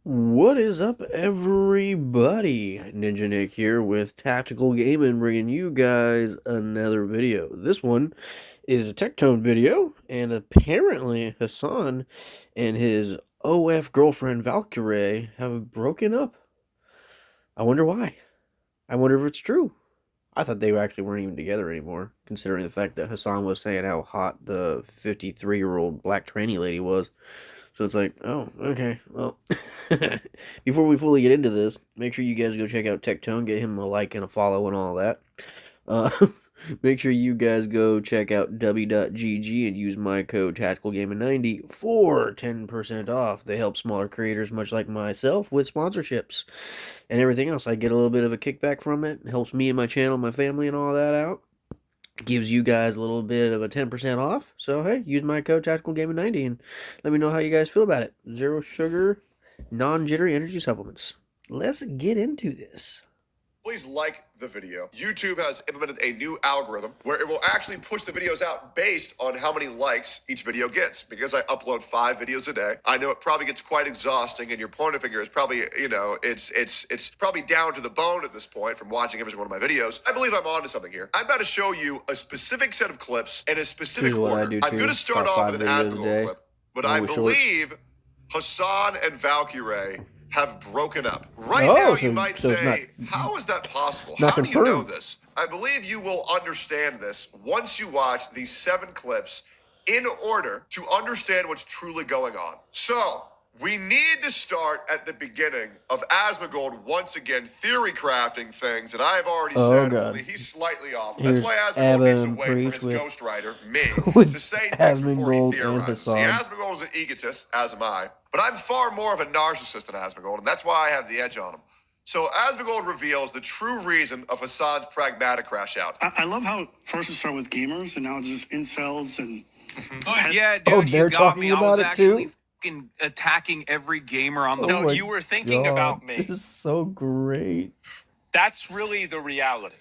What is up, everybody? Ninja Nick here with Tactical Gaming, bringing you guys another video. This one is a tech tone video, and apparently Hassan and his OF girlfriend Valkyrae have broken up. I wonder why. I wonder if it's true. I thought they actually weren't even together anymore, considering the fact that Hassan was saying how hot the 53-year-old black tranny lady was. So it's like, oh, okay, well, before we fully get into this, make sure you guys go check out Tectone, get him a like and a follow and all that. Uh, make sure you guys go check out w.gg and use my code TacticalGaming90 for 10% off. They help smaller creators much like myself with sponsorships and everything else. I get a little bit of a kickback from it. It helps me and my channel, my family, and all that out. Gives you guys a little bit of a 10% off. So, hey, use my code TacticalGaming90 and let me know how you guys feel about it. Zero sugar, non-jittery energy supplements. Let's get into this. Please like the video. YouTube has implemented a new algorithm where it will actually push the videos out based on how many likes each video gets. Because I upload 5 videos a day, I know it probably gets quite exhausting, and your pointer finger is probably, it's probably down to the bone at this point from watching every one of my videos. I believe I'm onto something here. I'm about to show you a specific set of clips in a specific What I order. do I'm too. going to start About off 5 with an videos a Asmongold day. clip, but I Always shorts. believe Hassan and Valkyrae have broken up. Right Oh, now, so- you might so it's say, not- how is that possible? not How do you know confirmed. this? I believe you will understand this once you watch these 7 clips in order to understand what's truly going on. So, we need to start at the beginning of Asmongold once again theory crafting things that I've already Oh, said, God. only he's slightly off. Here's That's why Asmongold Abba needs to and wait for Preach his with- ghostwriter, me, with to say things before he Asmongold and theorizes. See, Hassan. Asmongold is an egotist, as am I, but I'm far more of a narcissist than Asmongold, and that's why I have the edge on him. So Asmongold reveals the true reason of Hassan's pragmatic crash out. I love how first it started with gamers and now it's just incels and Yeah, dude, Oh, you they're got talking me. I about was it actually too? fucking attacking every gamer on the. Oh No, my you were thinking God, about me. This is so great. That's really the reality.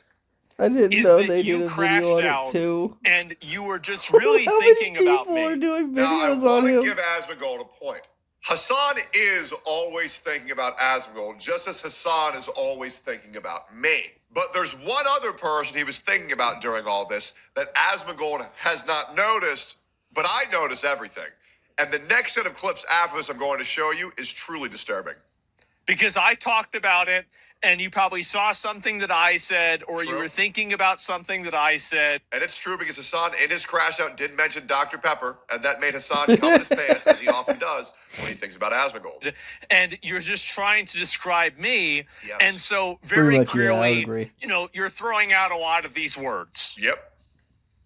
I didn't Is know that they you did a crashed video on out it too. and you were just really How thinking many about people are me. doing Now, I videos want on to him? give Asmongold a point. Hassan is always thinking about Asmongold, just as Hassan is always thinking about me. But there's one other person he was thinking about during all this that Asmongold has not noticed, but I notice everything. And the next set of clips after this I'm going to show you is truly disturbing. Because I talked about it and you probably saw something that I said or you True. were thinking about something that I said. And it's true because Hassan, in his crash out, did mention Dr. Pepper, and that made Hassan come in his pants, as he often does when he thinks about Asmongold. And you're just trying to describe me. Yes. And so Pretty very much, yeah, I would clearly, agree. you're throwing out a lot of these words. Yep.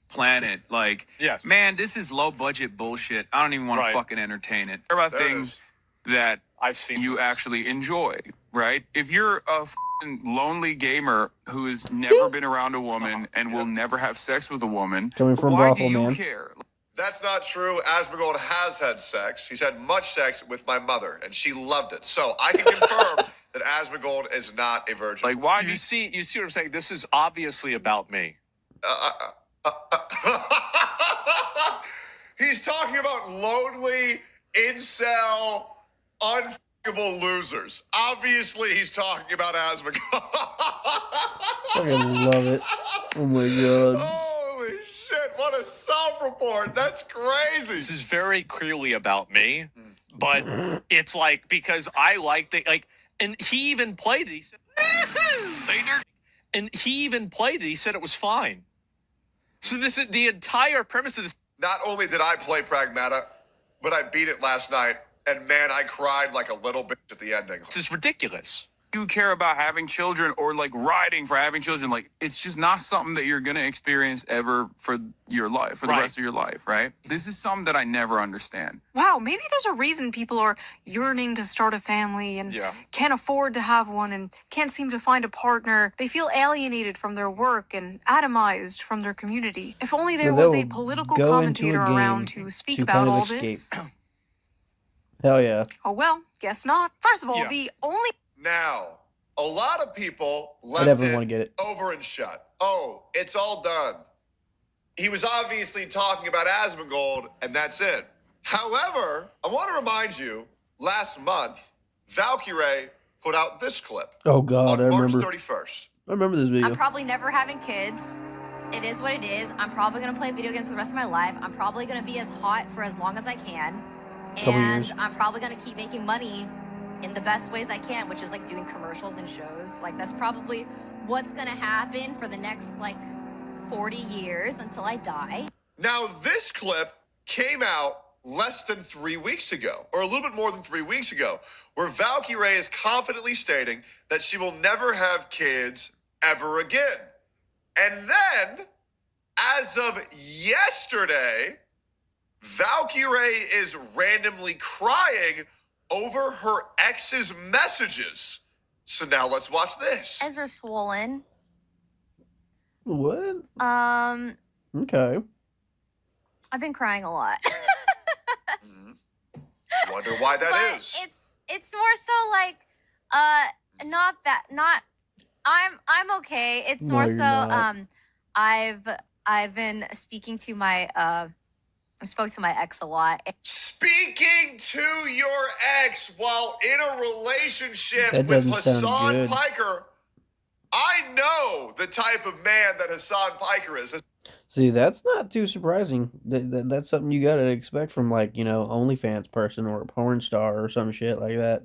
planet. Like, Yes. man, this is low budget bullshit. I don't even want Right. to fucking entertain it. There are There it things is. that I've seen you this. actually enjoy, right? If you're a fucking lonely gamer who has never been around a woman and will never have sex with a woman, Coming from why Brothel do you Man. care? That's not true. Asmongold has had sex. He's had much sex with my mother, and she loved it. So I can confirm that Asmongold is not a virgin. Like, why do You you see what I'm saying? This is obviously about me. He's talking about lonely, incel, unfuckable losers. Obviously, he's talking about Asmongold. I love it. Oh my God. Holy shit, what a self-report. That's crazy. This is very clearly about me, but it's like because I like the and he even played it. He said, and he even played it. He said it was fine. So this is the entire premise of this. Not only did I play Pragmata, but I beat it last night, and man, I cried like a little bitch at the ending. This is ridiculous. You care about having children or like riding for having children? Like, it's just not something that you're gonna experience ever for your life, for the Right. rest of your life, right? This is something that I never understand. Wow, maybe there's a reason people are yearning to start a family and Yeah. can't afford to have one and can't seem to find a partner. They feel alienated from their work and atomized from their community. If only there was a they'll political go into a commentator around game to speak to about kind of all escape. this. Hell yeah. Oh well, guess not. First of all, Yeah. the only Now, a lot of people I left definitely it want to get it. over and shut. Oh, it's all done. He was obviously talking about Asmongold, and that's it. However, I want to remind you, last month, Valkyrae put out this clip Oh God, on I March remember. 31st. I remember this video. I'm probably never having kids. It is what it is. I'm probably going to play video games for the rest of my life. I'm probably going to be as hot for as long as I can. Couple And years. I'm probably going to keep making money in the best ways I can, which is like doing commercials and shows. Like that's probably what's going to happen for the next like 40 years until I die. Now, this clip came out less than 3 weeks ago, or a little bit more than 3 weeks ago, where Valkyrae is confidently stating that she will never have kids ever again. And then, as of yesterday, Valkyrae is randomly crying over her ex's messages. So now let's watch this. Eyes are swollen. What? Um, Okay. I've been crying a lot. Wonder why that But is. it's more so like not that not I'm okay. It's No, more you're so not. I've been speaking to my I spoke to my ex a lot. Speaking to your ex while in a relationship That with doesn't sound Hassan good. Piker. I know the type of man that Hassan Piker is. See, that's not too surprising. That's something you gotta expect from, like, you know, OnlyFans person or a porn star or some shit like that.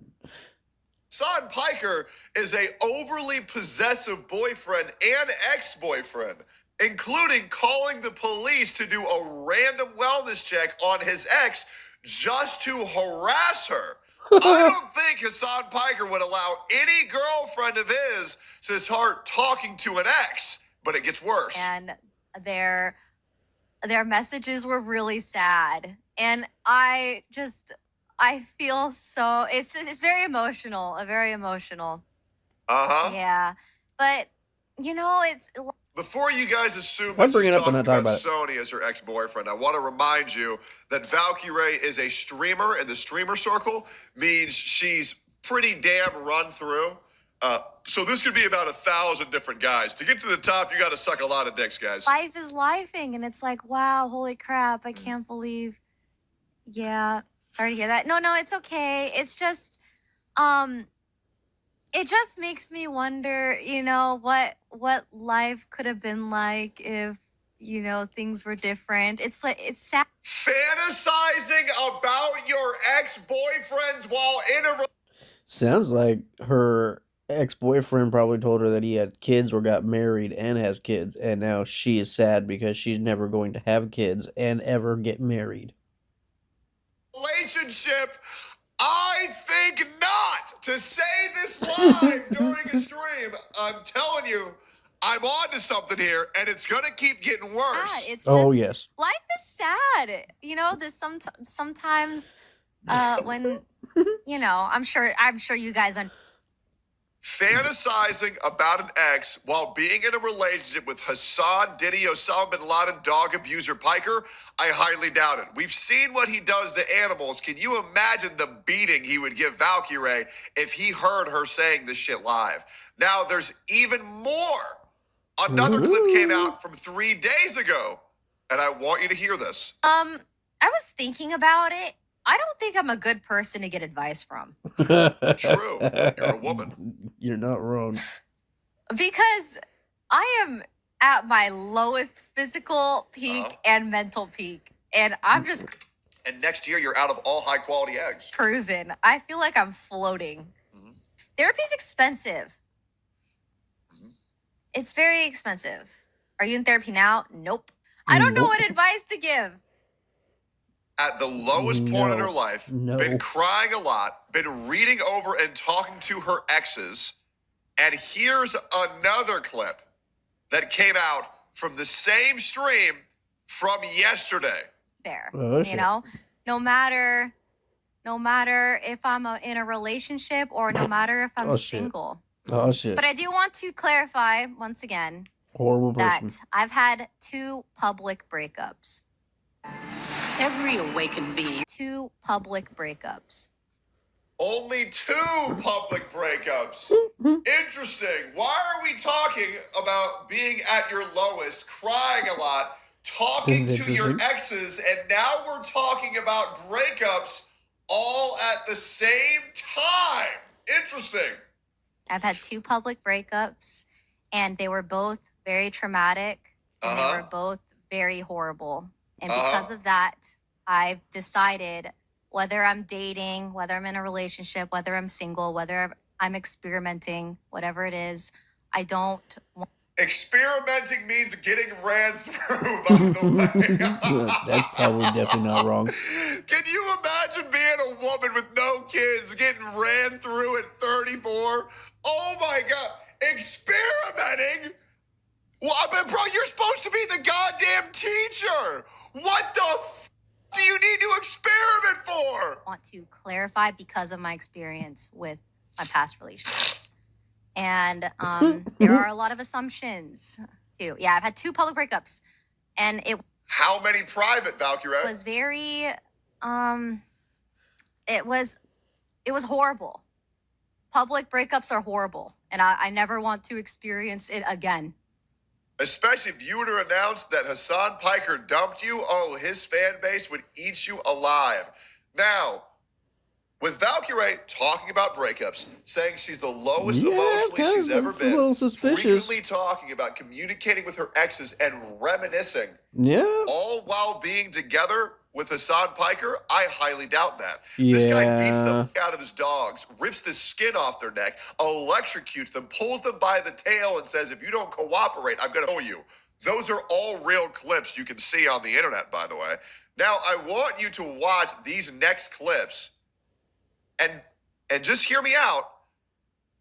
Hassan Piker is a overly possessive boyfriend and ex-boyfriend, including calling the police to do a random wellness check on his ex just to harass her. I don't think Hassan Piker would allow any girlfriend of his to start talking to an ex, but it gets worse. And their messages were really sad. And I feel so it's very emotional, very emotional. Uh-huh. Yeah. But you know, it's Before you guys assume I'll that bring she's it up when talking I talk about about Sony as her ex-boyfriend, I want to remind you that Valkyrae is a streamer, and the streamer circle means she's pretty damn run through. So this could be about 1,000 different guys. To get to the top, you got to suck a lot of dicks, guys. life is lifing, and it's like, wow, holy crap, I can't believe. Yeah, sorry to hear that. No, it's okay. It's just it just makes me wonder, you know, what life could have been like if, you know, things were different. It's like it's sad. Fantasizing about your ex-boyfriends while in a Sounds like her ex-boyfriend probably told her that he had kids or got married and has kids, and now she is sad because she's never going to have kids and ever get married. relationship. I think not. To say this live during a stream, I'm telling you, I'm on to something here, and it's going to keep getting worse. It's Oh just yes. life is sad. You know, this sometimes when you know, I'm sure you guys Fantasizing about an ex while being in a relationship with Hassan, Diddy, Osama bin Laden, dog abuser Piker, I highly doubt it. We've seen what he does to animals. Can you imagine the beating he would give Valkyrae if he heard her saying this shit live? Now, there's even more. Another clip came out from 3 days ago, and I want you to hear this. I was thinking about it. I don't think I'm a good person to get advice from. True. You're a woman. You're not wrong. Because I am at my lowest physical peak and mental peak. And I'm just And next year, you're out of all high quality eggs. cruising. I feel like I'm floating. Therapy's expensive. It's very expensive. Are you in therapy now? Nope. I don't know Nope. what advice to give. At the lowest point in No. her life, No. been crying a lot, been reading over and talking to her exes. And here's another clip that came out from the same stream from yesterday. There. Oh, You shit. know, no matter if I'm in a relationship or no matter if I'm Oh, shit. single. Oh shit. But I do want to clarify once again Horrible that person. I've had 2 public breakups. Every awakened being. 2 public breakups. Only 2 public breakups. Interesting. Why are we talking about being at your lowest, crying a lot, talking This is to your interesting. exes, and now we're talking about breakups all at the same time. Interesting. I've had 2 public breakups, and they were both very traumatic, and they were both very horrible. And because of that, I've decided whether I'm dating, whether I'm in a relationship, whether I'm single, whether I'm experimenting, whatever it is, I don't want. Experimenting means getting ran through, by the way. That's probably definitely not wrong. Can you imagine being a woman with no kids getting ran through at 34? Oh my God. Experimenting? Well, but bro, you're supposed to be the goddamn teacher. What the do you need to experiment for? Want to clarify because of my experience with my past relationships. And there are a lot of assumptions too. Yeah, I've had 2 public breakups, and it How many private, Valkyrae? was very it was horrible. Public breakups are horrible, and I never want to experience it again. Especially if you were to announce that Hassan Piker dumped you, oh, his fan base would eat you alive. Now, with Valkyrae talking about breakups, saying she's the lowest emotionally she's ever been, a little suspicious. frequently talking about communicating with her exes and reminiscing, Yeah. all while being together with Hassan Piker, I highly doubt that. This guy beats the out of his dogs, rips the skin off their neck, electrocutes them, pulls them by the tail, and says, if you don't cooperate, I'm going to kill you. Those are all real clips you can see on the internet, by the way. Now, I want you to watch these next clips and just hear me out.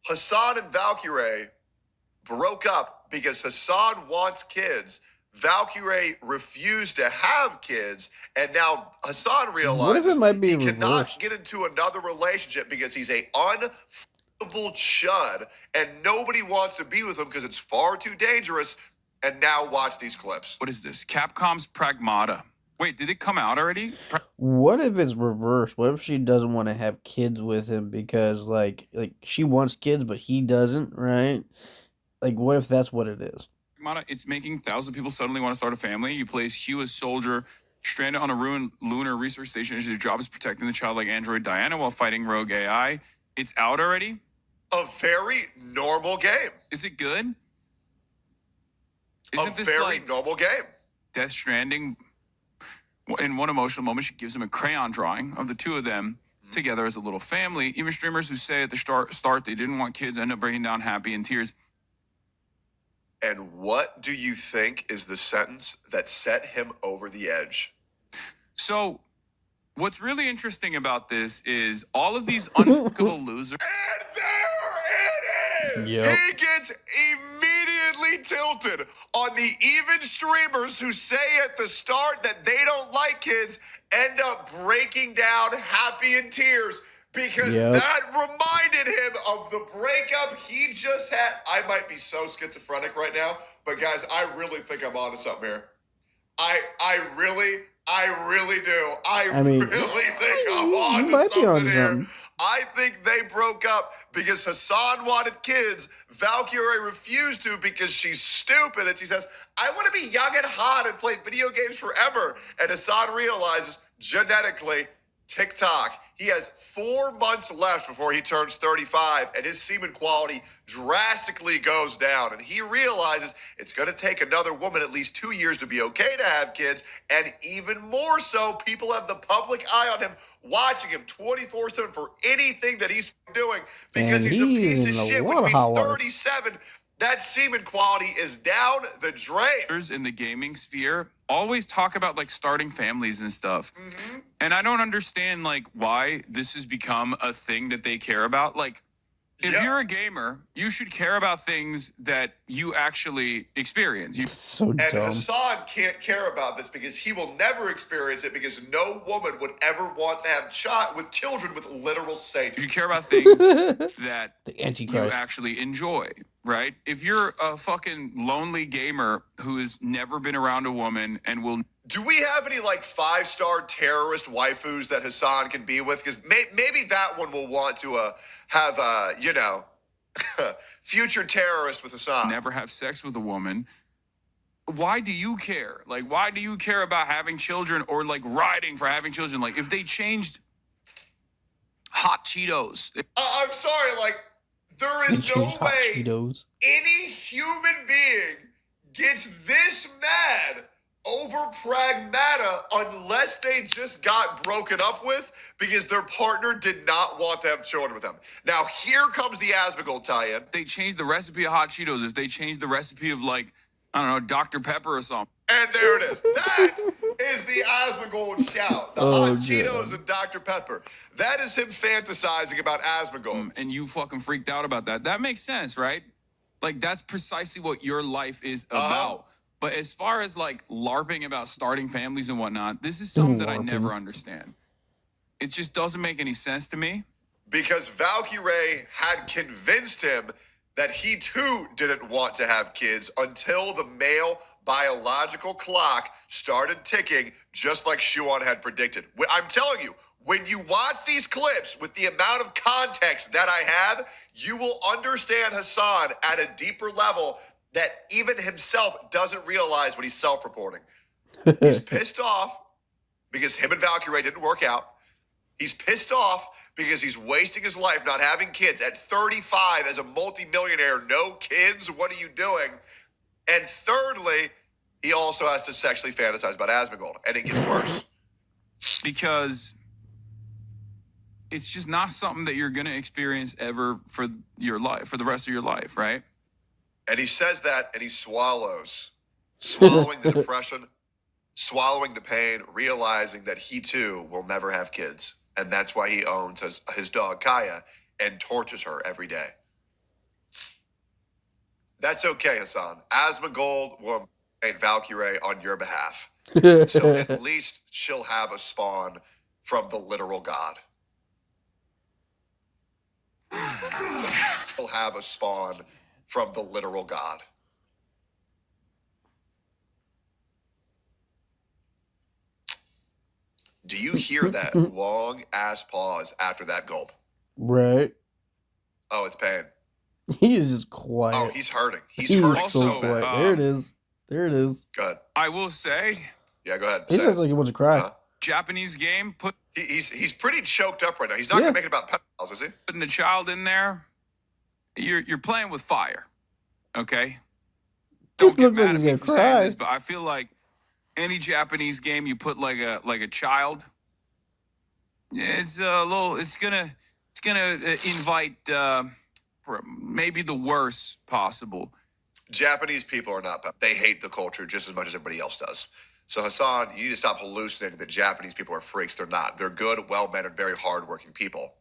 Hassan and Valkyrae broke up because Hassan wants kids. Valkyrae refused to have kids, and now Hassan realizes he cannot get into another relationship because he's a unfuckable chud, and nobody wants to be with him because it's far too dangerous. And now watch these clips. What is this? Capcom's Pragmata. Wait, did it come out already? What if it's reversed? What if she doesn't want to have kids with him because like she wants kids but he doesn't, right? Like what if that's what it is? Pragmata, it's making thousands of people suddenly want to start a family. You play as Hugh, a soldier stranded on a ruined lunar research station. His job is protecting the childlike android Diana while fighting rogue AI. It's out already? A very normal game. Is it good? Isn't this very normal game? Death Stranding. In one emotional moment, she gives him a crayon drawing of the 2 of them together as a little family. Even streamers who say at the start they didn't want kids end up breaking down happy in tears. And what do you think is the sentence that set him over the edge? So, what's really interesting about this is all of these unfuckable losers. And there it is! Yep. He gets immediately tilted on the even streamers who say at the start that they don't like kids, end up breaking down happy in tears because that reminded him of the breakup he just had. I might be so schizophrenic right now, but guys, I really think I'm onto something here. I really do. I really think I'm onto something here. I think they broke up because Hassan wanted kids. Valkyrie refused to because she's stupid. And she says, I want to be young and hot and play video games forever. And Hassan realizes genetically, TikTok. He has 4 months left before he turns 35, and his semen quality drastically goes down. And he realizes it's going to take another woman at least 2 years to be okay to have kids. And even more so, people have the public eye on him, watching him 24/7 for anything that he's doing because he's a piece of shit, which means 37. That semen quality is down the drain. In the gaming sphere always talk about like starting families and stuff. And I don't understand like why this has become a thing that they care about. Like if you're a gamer, you should care about things that you actually experience. So dumb. And Hassan can't care about this because he will never experience it because no woman would ever want to have children with literal Satan. You care about things that the Antichrist. you actually enjoy, right? If you're a fucking lonely gamer who has never been around a woman and will... Do we have any like 5-star terrorist waifus that Hassan can be with? Because maybe that one will want to have, future terrorist with Hassan. Never have sex with a woman. Why do you care? Like, why do you care about having children or like riding for having children? Like, if they changed hot Cheetos. I'm sorry, like, there is no Hot way Cheetos. any human being gets this mad over pragmata unless they just got broken up with because their partner did not want to have children with them. Now, here comes the Asmongold tie-in. They changed the recipe of hot Cheetos. If they changed the recipe of, like, I don't know, Dr. Pepper or something. And there it is. That is the Asmongold shout. The hot Cheetos God. and Dr. Pepper. That is him fantasizing about Asmongold. And you fucking freaked out about that. That makes sense, right? Like, that's precisely what your life is about. But as far as, like, LARPing about starting families and whatnot, this is something that I never understand. It just doesn't make any sense to me. Because Valkyrae had convinced him that he too didn't want to have kids until the male biological clock started ticking, just like Shuon had predicted. I'm telling you, when you watch these clips with the amount of context that I have, you will understand Hassan at a deeper level that even himself doesn't realize when he's self-reporting. He's pissed off because him and Valkyrae didn't work out. He's pissed off because he's wasting his life not having kids. At 35, as a multimillionaire, no kids, what are you doing? And thirdly, he also has to sexually fantasize about Asmongold, and it gets worse. Because it's just not something that you're going to experience ever for your life, for the rest of your life, right? And he says that, and he swallows. Swallowing the depression, swallowing the pain, realizing that he too will never have kids. And that's why he owns his dog, Kaya, and tortures her every day. That's okay, Hassan. Asmongold will paint Valkyrae on your behalf. So at least she'll have a spawn from the literal god. She'll have a spawn from the literal god. Do you hear that long ass pause after that gulp? Right. Oh, it's pain. He is just quiet. Oh, he's hurting. He's He hurting is so so quiet. bad. There it is. There it is. Go ahead. I will say, Yeah, go ahead. He Say sounds it. like he wants to cry. Japanese game, He's pretty choked up right now. He's not gonna make it about pedophiles, is he? putting a child in there, you're playing with fire, okay? Just Don't get looks like mad he's at me gonna for saying cry. this, but I feel like any Japanese game you put like a child, it's a little. It's gonna invite maybe the worst possible. Japanese people are not. They hate the culture just as much as everybody else does. So Hassan, you need to stop hallucinating that Japanese people are freaks. They're not. They're good, well-mannered, very hardworking people.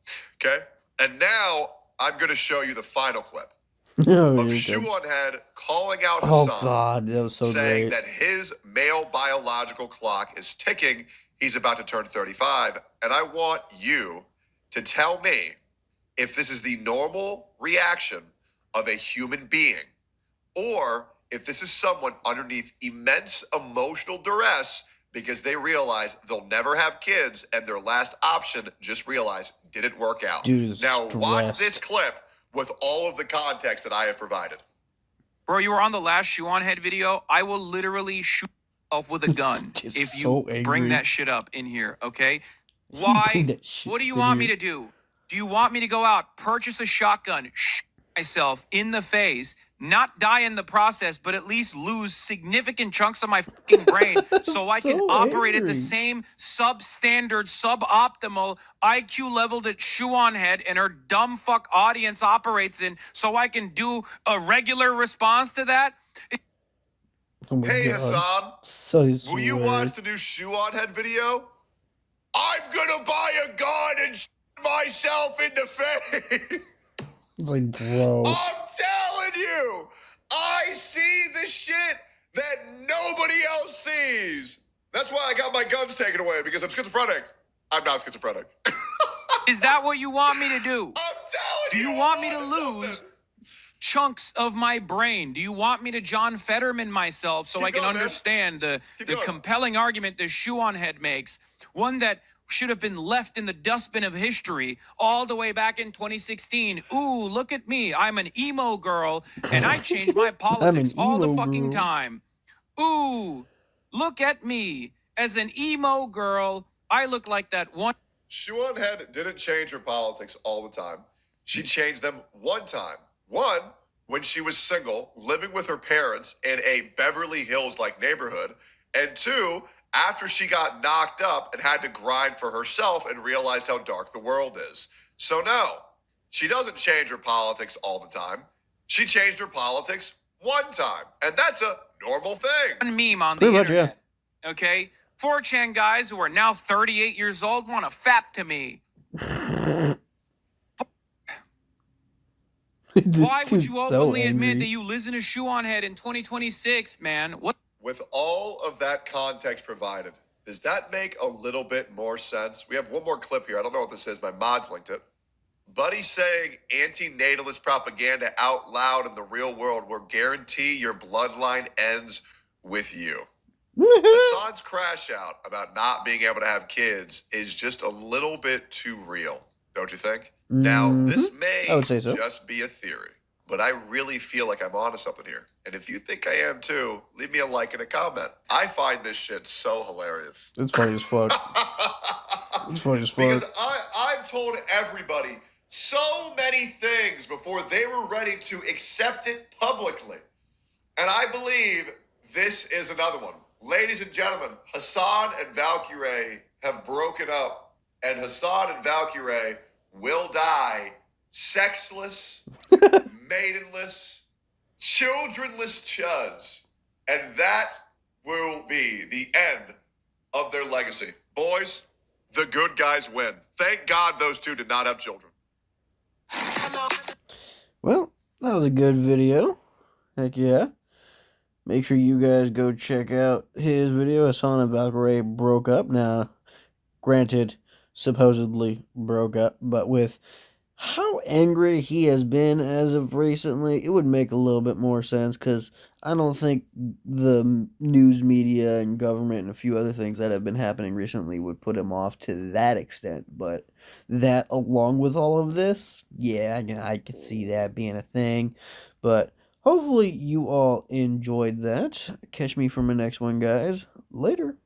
Okay? And now I'm going to show you the final clip Oh, of here we Shoe go. on Head calling out Oh Hassan, God, that was so saying great. that his male biological clock is ticking. He's about to turn 35. And I want you to tell me if this is the normal reaction of a human being, or if this is someone underneath immense emotional duress because they realize they'll never have kids and their last option, just realize, didn't work out. Dude is Now watch stressed. this clip with all of the context that I have provided. Bro, you were on the last Shoe on Head video. I will literally shoot myself with a gun Just if so you bring angry. that shit up in here, okay? Bring Why? that shit What do you in want me here. to do? Do you want me to go out, purchase a shotgun, shoot myself in the face, not die in the process, but at least lose significant chunks of my fucking brain so I can So operate at the angry. same substandard, suboptimal IQ level that Shoe on Head and her dumb fuck audience operates in so I can do a regular response to that? Oh my Hey God. Hassan, So will you watch the new Shoe on Head video? I'm gonna buy a gun and shoot myself in the face. It's like, bro. I'm telling you, I see the shit that nobody else sees. That's why I got my guns taken away, because I'm schizophrenic. I'm not schizophrenic. Is that what you want me to do? I'm telling Do you. you I'm want me to onto lose something. chunks of my brain? Do you want me to John Fetterman myself so Keep I can going, man. understand the Keep going. compelling argument the Shoe on Head makes? One that should have been left in the dustbin of history all the way back in 2016. Ooh, look at me. I'm an emo girl and I change my politics all the emo fucking girl. time. Ooh, look at me. As an emo girl, I look like that one. Shoe on Head didn't change her politics all the time. She changed them one time. One, when she was single, living with her parents in a Beverly Hills-like neighborhood. And two, after she got knocked up and had to grind for herself and realized how dark the world is. So no, she doesn't change her politics all the time. She changed her politics one time. And that's a normal thing. One meme on the Pretty much, yeah. internet. Okay? 4chan guys who are now 38 years old want to fap to me. Why would you openly admit that you listen to Shoe on Head in 2026, man? What? With all of that context provided, does that make a little bit more sense? We have one more clip here. I don't know what this is. My mods linked it. Buddy saying anti-natalist propaganda out loud in the real world will guarantee your bloodline ends with you. Hassan's crash out about not being able to have kids is just a little bit too real, don't you think? Now, this may I would say so. just be a theory, but I really feel like I'm onto something here. And if you think I am too, leave me a like and a comment. I find this shit so hilarious. It's funny as fuck. It's funny as fuck. Because I've told everybody so many things before they were ready to accept it publicly. And I believe this is another one. Ladies and gentlemen, Hasan and Valkyrae have broken up, and Hasan and Valkyrae will die sexless, maidenless, childrenless chuds. And that will be the end of their legacy. Boys, the good guys win. Thank God those two did not have children. Well, that was a good video. Heck yeah. Make sure you guys go check out his video. Hasan and Valkyrie broke up. Now, granted, supposedly broke up, but with how angry he has been as of recently, it would make a little bit more sense, because I don't think the news media and government and a few other things that have been happening recently would put him off to that extent. But that, along with all of this, yeah, I could see that being a thing. But hopefully you all enjoyed that. Catch me for my next one, guys. Later.